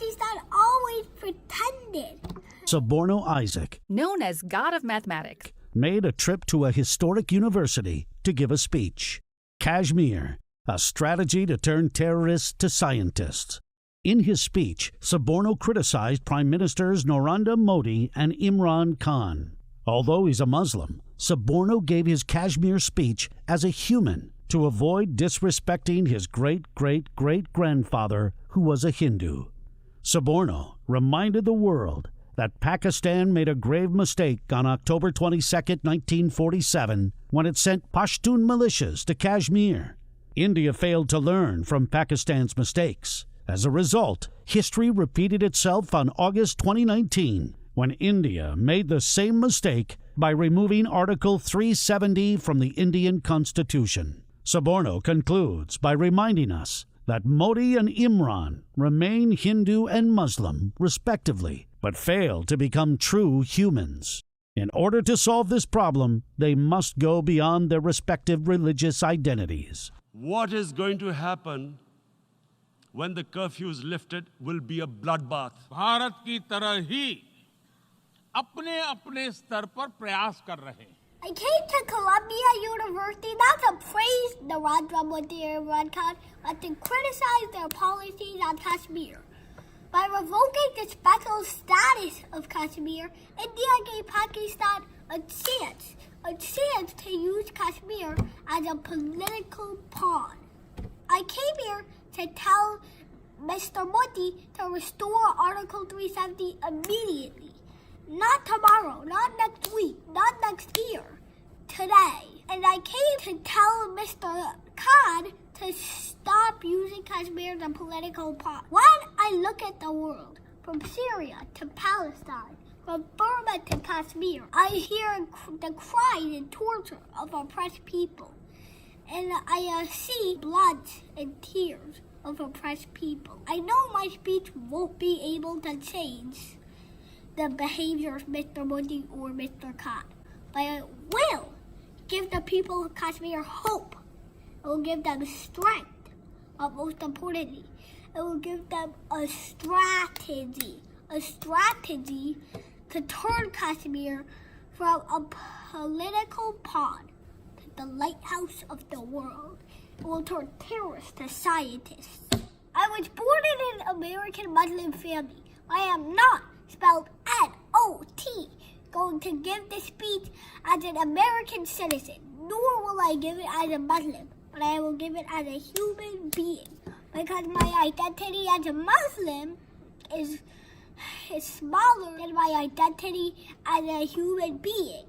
Pakistan always pretended. Suborno Isaac, known as God of Mathematics, made a trip to a historic university to give a speech. Kashmir, a strategy to turn terrorists to scientists. In his speech, Suborno criticized Prime Ministers Narendra Modi and Imran Khan. Although he's a Muslim, Suborno gave his Kashmir speech as a human to avoid disrespecting his great-great-great-grandfather, who was a Hindu. Suborno reminded the world that Pakistan made a grave mistake on October 22, 1947, when it sent Pashtun militias to Kashmir. India failed to learn from Pakistan's mistakes. As a result, history repeated itself on August 2019, when India made the same mistake by removing Article 370 from the Indian Constitution. Suborno concludes by reminding us that Modi and Imran remain Hindu and Muslim, respectively, but fail to become true humans. In order to solve this problem, they must go beyond their respective religious identities. What is going to happen when the curfew is lifted will be a bloodbath. Bharat की तरह ही अपने अपने स्तर पर प्रयास कर रहे हैं. I came to Columbia University not to praise Narendra Modi and Imran Khan, but to criticize their policies on Kashmir. By revoking the special status of Kashmir, India gave Pakistan a chance to use Kashmir as a political pawn. I came here to tell Mr. Modi to restore Article 370 immediately. Not tomorrow, not next week, not next year. Today. And I came to tell Mr. Khan to stop using Kashmir as a political pawn. When I look at the world, from Syria to Palestine, from Burma to Kashmir, I hear the cries and torture of oppressed people. And I see blood and tears of oppressed people. I know my speech won't be able to change the behavior of Mr. Modi or Mr. Khan, but it will give the people of Kashmir hope. It will give them strength, but most importantly, it will give them a strategy to turn Kashmir from a political pawn to the lighthouse of the world. It will turn terrorists to scientists. I was born in an American Muslim family. I am not, spelled N-O-T, going to give this speech as an American citizen, nor will I give it as a Muslim, but I will give it as a human being, because my identity as a Muslim is smaller than my identity as a human being,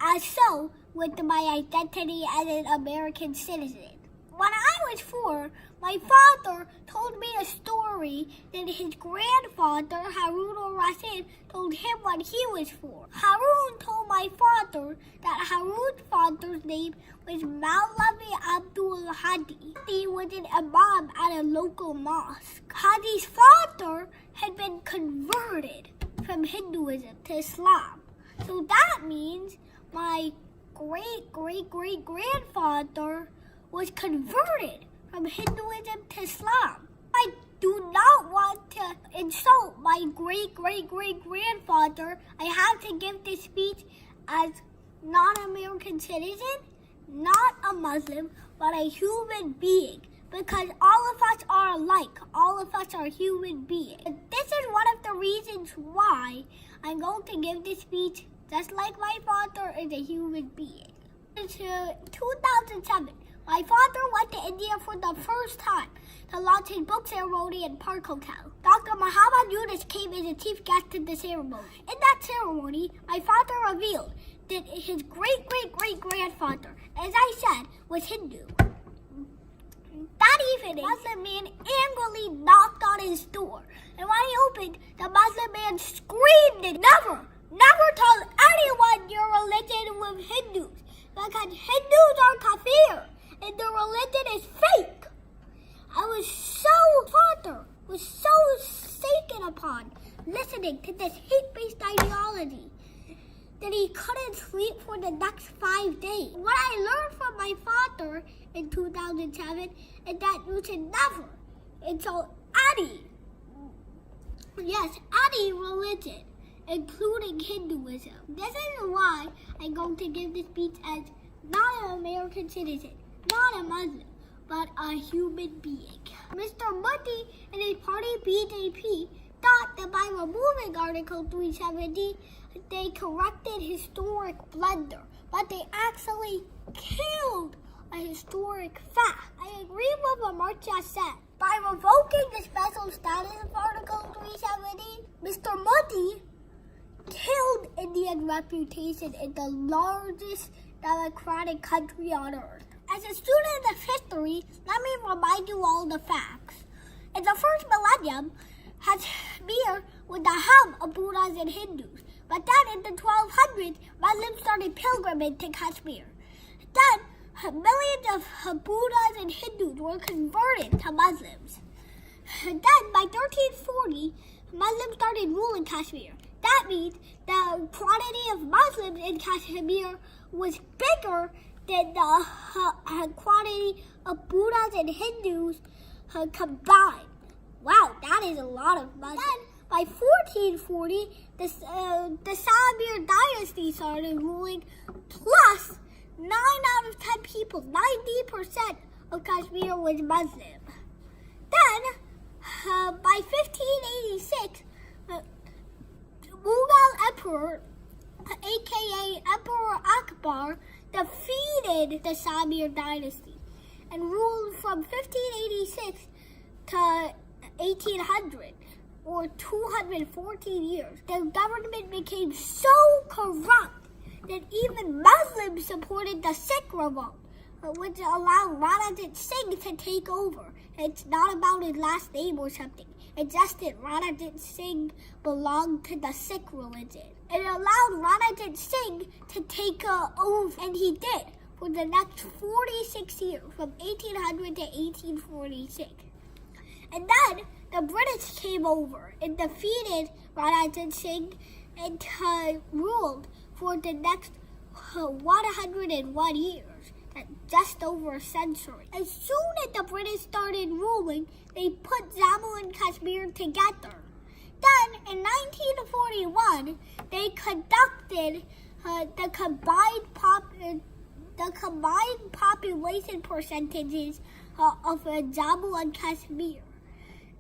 as so with my identity as an American citizen. When I was 4, my father told me a story that his grandfather, Harun al-Rashid, told him when he was 4. Harun told my father that Harun's father's name was Maulavi Abdul Hadi. He was an imam at a local mosque. Hadi's father had been converted from Hinduism to Islam. So that means my great-great-great-grandfather was converted from Hinduism to Islam. I do not want to insult my great-great-great-grandfather. I have to give this speech as not an American citizen, not a Muslim, but a human being. Because all of us are alike. All of us are human beings. And this is one of the reasons why I'm going to give this speech just like my father is a human being. In 2007, my father went to India for the first time to launch his book ceremony in Park Hotel. Dr. Muhammad Yunus came as a chief guest to the ceremony. In that ceremony, my father revealed that his great-great-great-grandfather, as I said, was Hindu. That evening, the Muslim man angrily knocked on his door. And when he opened, the Muslim man screamed, never tell anyone your religion with Hindus, because Hindus are kafir and their religion is fake. Father was so shaken upon listening to this hate-based ideology that he couldn't sleep for the next 5 days. What I learned from my father in 2007 is that you should never insult Yes, any religion, including Hinduism. This is why I'm going to give this speech as not an American citizen, not a Muslim, but a human being. Mr. Modi and his party BJP thought that by removing Article 370, they corrected historic blunder, but they actually killed a historic fact. I agree with what Marcia said. By revoking the special status of Article 370, Mr. Modi killed Indian reputation in the largest democratic country on earth. As a student of history, let me remind you all the facts. In the first millennium, Kashmir was the home of Buddhas and Hindus. But then in the 1200s, Muslims started pilgrimage to Kashmir. Then, millions of Buddhas and Hindus were converted to Muslims. Then, by 1340, Muslims started ruling Kashmir. That means the quantity of Muslims in Kashmir was bigger than the quantity of Buddhas and Hindus combined. Wow, that is a lot of Muslims. Then, by 1440, the Samir dynasty started ruling, plus 9 out of 10 people, 90% of Kashmir was Muslim. Then, by 1586, Mughal Emperor, aka Emperor Akbar, defeated the Samir dynasty and ruled from 1586 to 1800, or 214 years. The government became so corrupt that even Muslims supported the Sikh revolt, which allowed Ranajit Singh to take over. It's not about his last name or something. It's just that Ranajit Singh belonged to the Sikh religion. It allowed Ranajit Singh to take over, and he did, for the next 46 years, from 1800 to 1846. And then the British came over and defeated Ranajit Singh and ruled for the next 101 years, just over a century. As soon as the British started ruling, they put Jammu and Kashmir together. Then, in 1941, they conducted the combined population percentages of Jammu and Kashmir.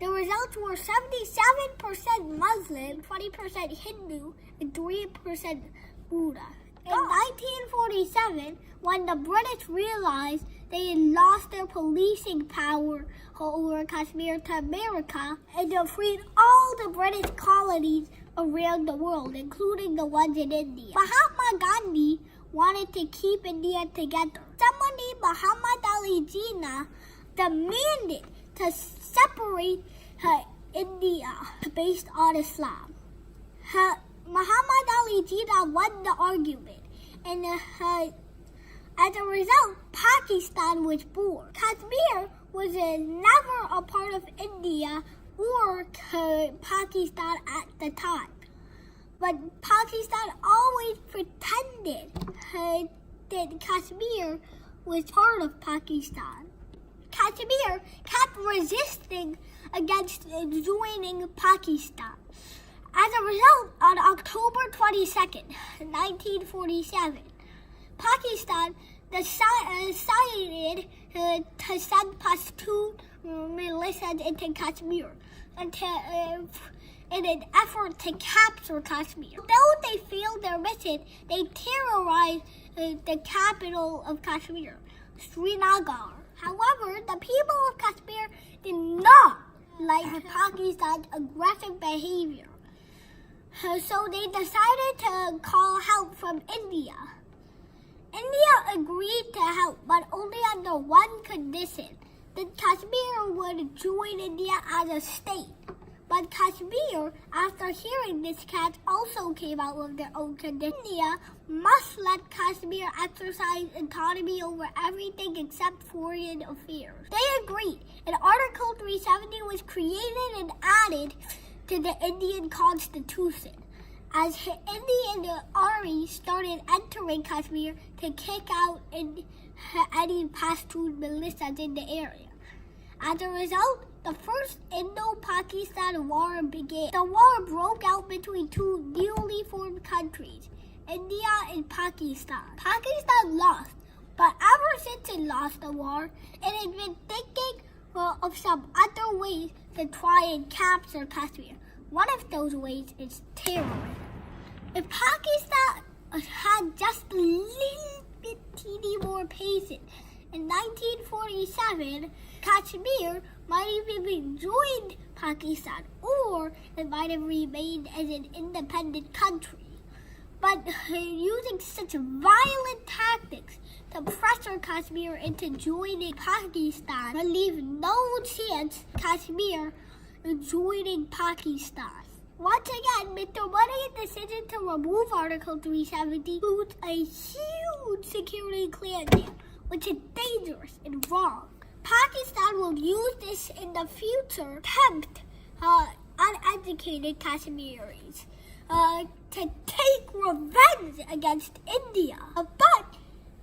The results were 77% Muslim, 20% Hindu, and 3% Buddha. In 1947, when the British realized they had lost their policing power over Kashmir to America, and they freed all the British colonies around the world, including the ones in India. Mahatma Gandhi wanted to keep India together. Someone named Muhammad Ali Jinnah demanded to separate India based on Islam. Muhammad Ali Jinnah won the argument, and as a result, Pakistan was born. Kashmir was never a part of India or Pakistan at the time, but Pakistan always pretended that Kashmir was part of Pakistan. Kashmir kept resisting against joining Pakistan. As a result, on October 22nd, 1947, Pakistan decided to send Pashtun militias into Kashmir in an effort to capture Kashmir. Though they failed their mission, they terrorized the capital of Kashmir, Srinagar. However, the people of Kashmir did not like Pakistan's aggressive behavior. So they decided to call help from India. India agreed to help, but only under one condition, that Kashmir would join India as a state. But Kashmir, after hearing this catch, also came out with their own condition. India must let Kashmir exercise autonomy over everything except foreign affairs. They agreed, and Article 370 was created and added to the Indian Constitution, as the Indian army started entering Kashmir to kick out any Pashtun militias in the area. As a result, the first Indo-Pakistan War began. The war broke out between two newly formed countries, India and Pakistan. Pakistan lost, but ever since it lost the war, it has been thinking of some other ways to try and capture Kashmir. One of those ways is terrorism. If Pakistan had just a little bit teeny more patience, in 1947, Kashmir might have even joined Pakistan, or it might have remained as an independent country. But using such violent tactics to pressure Kashmir into joining Pakistan would leave no chance Kashmir joining Pakistan. Once again, Mr. Modi's decision to remove Article 370 includes a huge security clearance, which is dangerous and wrong. Pakistan will use this in the future to tempt uneducated Kashmiris to take revenge against India. But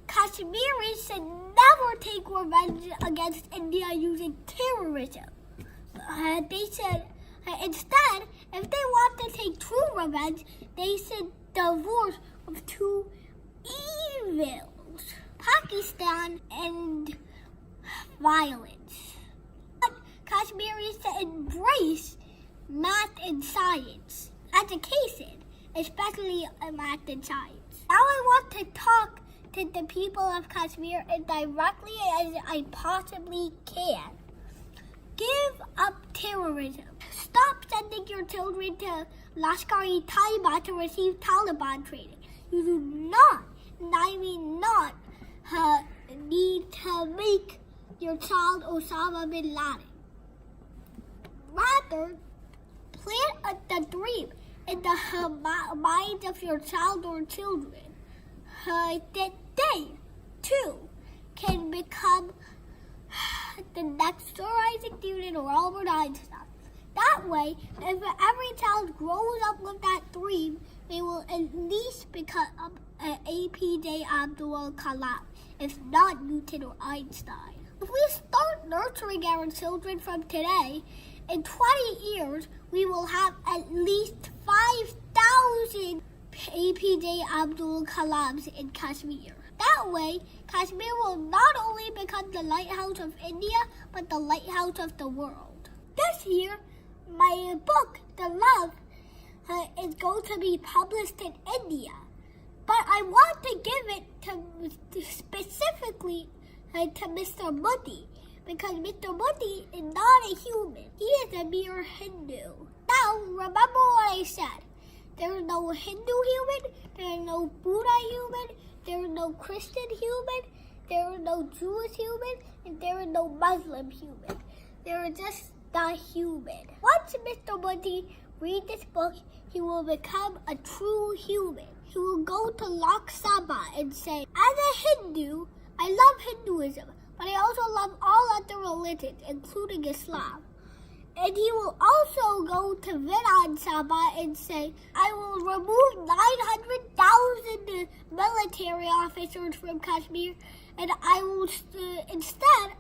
Kashmiris should never take revenge against India using terrorism. They should instead, if they want to take true revenge, they should divorce of two evils: Pakistan and violence. But Kashmiris should embrace math and science, education, especially math and science. Now I want to talk to the people of Kashmir as directly as I possibly can. Give up terrorism. Stop sending your children to Lashkar-e-Taiba to receive Taliban training. You do not, and I mean not, need to make your child Osama bin Laden. Rather, plant the dream in the minds of your child or children that they, too, can become the next Isaac Newton or Albert Einstein. That way, if every child grows up with that dream, they will at least become an APJ Abdul Kalam, if not Newton or Einstein. If we start nurturing our children from today, in 20 years, we will have at least 5,000 APJ Abdul Kalams in Kashmir. That way, Kashmir will not only become the lighthouse of India, but the lighthouse of the world. This year, my book, The Love, is going to be published in India. But I want to give it to specifically to Mr. Modi, because Mr. Modi is not a human. He is a mere Hindu. Now, remember what I said. There is no Hindu human, there is no Buddha human, there is no Christian human, there is no Jewish human, and there is no Muslim human. There is just the human. Once Mr. Modi reads this book, he will become a true human. He will go to Lok Sabha and say, as a Hindu, I love Hinduism, but I also love all other religions, including Islam. And he will also go to Vidhan Sabha and say, I will remove 900,000 military officers from Kashmir, and I will instead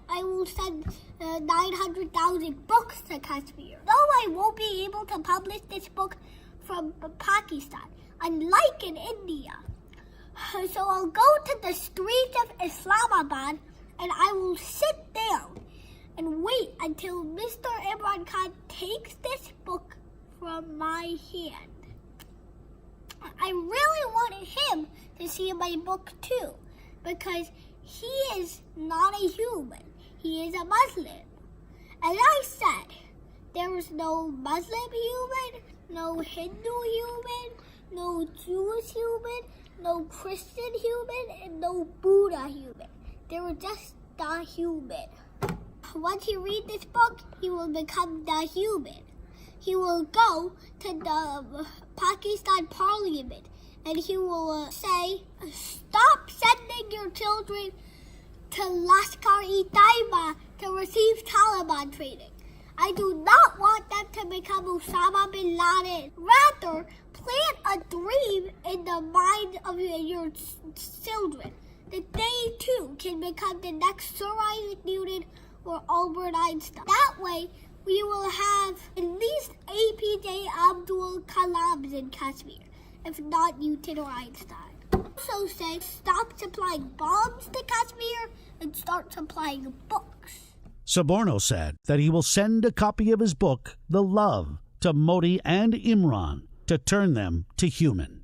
send 900,000 books to Kashmir. Though I won't be able to publish this book from Pakistan, unlike in India. So I'll go to the streets of Islamabad and I will sit down and wait until Mr. Imran Khan takes this book from my hand. I really wanted him to see my book too, because he is not a human. He is a Muslim. As I said, there is no Muslim human, no Hindu human, no Jewish human, no Christian human, and no Buddha human. There is just the human. Once he reads this book, he will become the human. He will go to the Pakistan Parliament and he will say, stop sending your children to Lashkar-e-Taiba to receive Taliban training. I do not want them to become Osama bin Laden. Rather, plant a dream in the mind of your children that they too can become the next Sir Isaac Newton or Albert Einstein. That way, we will have at least APJ Abdul Kalams in Kashmir, if not Newton or Einstein. Also said stop supplying bombs to Kashmir and start supplying books. Suborno said that he will send a copy of his book, The Love, to Modi and Imran to turn them to human.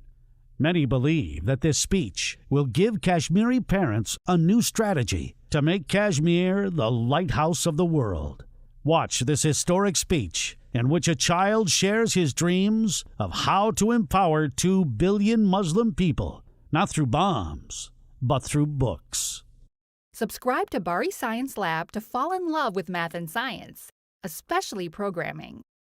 Many believe that this speech will give Kashmiri parents a new strategy to make Kashmir the lighthouse of the world. Watch this historic speech in which a child shares his dreams of how to empower 2 billion Muslim people, not through bombs, but through books. Subscribe to Bari Science Lab to fall in love with math and science, especially programming.